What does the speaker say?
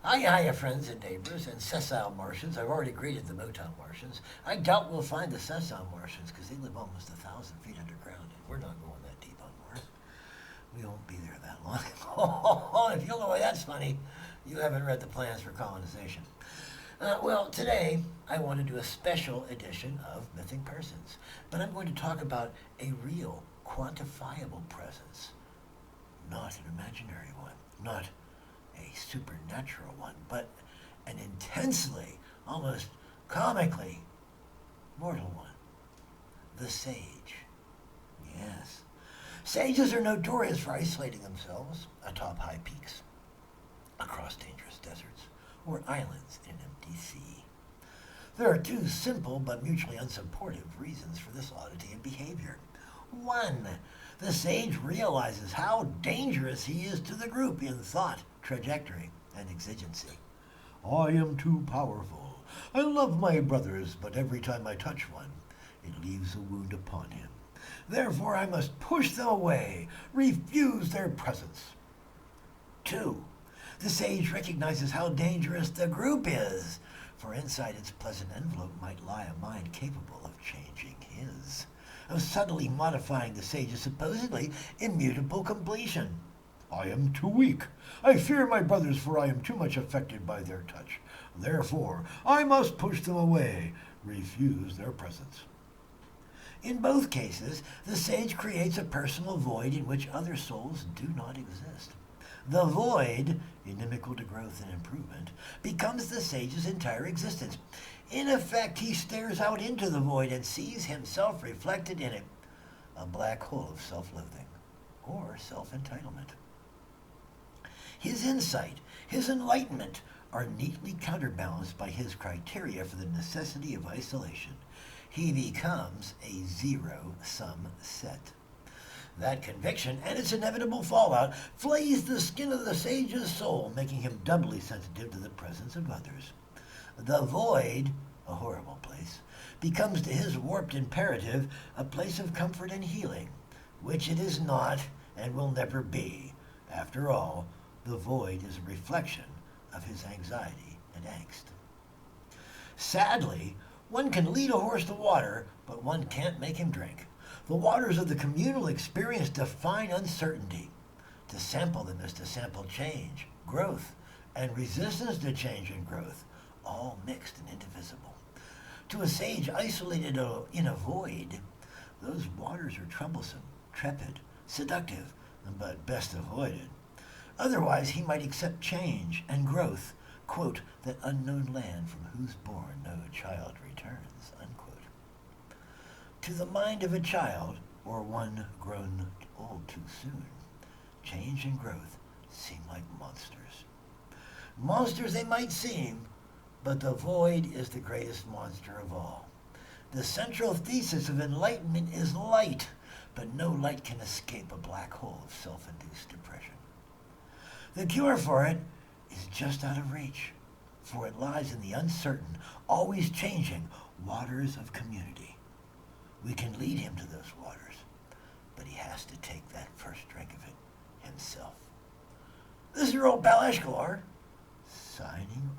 Hiya, friends and neighbors and sessile Martians. I've already greeted the Motown Martians. I doubt we'll find the sessile Martians because they live almost 1,000 feet underground, and we're not going that deep on Mars. We won't be there that long. If you'll know why that's funny, you haven't read the plans for colonization. Well, today I want to do a special edition of Mythic Persons, but I'm going to talk about a real, quantifiable presence, not an imaginary one, not a supernatural one, but an intensely, almost comically mortal one. The sage. Yes. Sages are notorious for isolating themselves atop high peaks, across dangerous deserts, or islands in an empty sea. There are two simple but mutually unsupportive reasons for this oddity of behavior. One, the sage realizes how dangerous he is to the group in thought, trajectory, and exigency. I am too powerful. I love my brothers, but every time I touch one, it leaves a wound upon him. Therefore, I must push them away, refuse their presence. Two, the sage recognizes how dangerous the group is, for inside its pleasant envelope might lie a mind capable of changing his, of subtly modifying the sage's supposedly immutable completion. I am too weak. I fear my brothers, for I am too much affected by their touch. Therefore, I must push them away, refuse their presence. In both cases, the sage creates a personal void in which other souls do not exist. The void, inimical to growth and improvement, becomes the sage's entire existence. In effect, he stares out into the void and sees himself reflected in it, a black hole of self-loathing or self-entitlement. His insight, his enlightenment, are neatly counterbalanced by his criteria for the necessity of isolation. He becomes a zero-sum set. That conviction and its inevitable fallout flays the skin of the sage's soul, making him doubly sensitive to the presence of others. The void, a horrible place, becomes to his warped imperative a place of comfort and healing, which it is not and will never be. After all, the void is a reflection of his anxiety and angst. Sadly, one can lead a horse to water, but one can't make him drink. The waters of the communal experience define uncertainty. To sample them is to sample change, growth, and resistance to change and growth, all mixed and indivisible. To a sage isolated in a void, those waters are troublesome, trepid, seductive, but best avoided. Otherwise, he might accept change and growth, quote, that unknown land from whose bourne no child returns, unquote. To the mind of a child, or one grown old too soon, change and growth seem like monsters. Monsters they might seem, but the void is the greatest monster of all. The central thesis of enlightenment is light, but no light can escape a black hole of self-induced depression. The cure for it is just out of reach, for it lies in the uncertain, always changing waters of community. We can lead him to those waters, but he has to take that first drink of it himself. This is your old pal Eshkalar, signing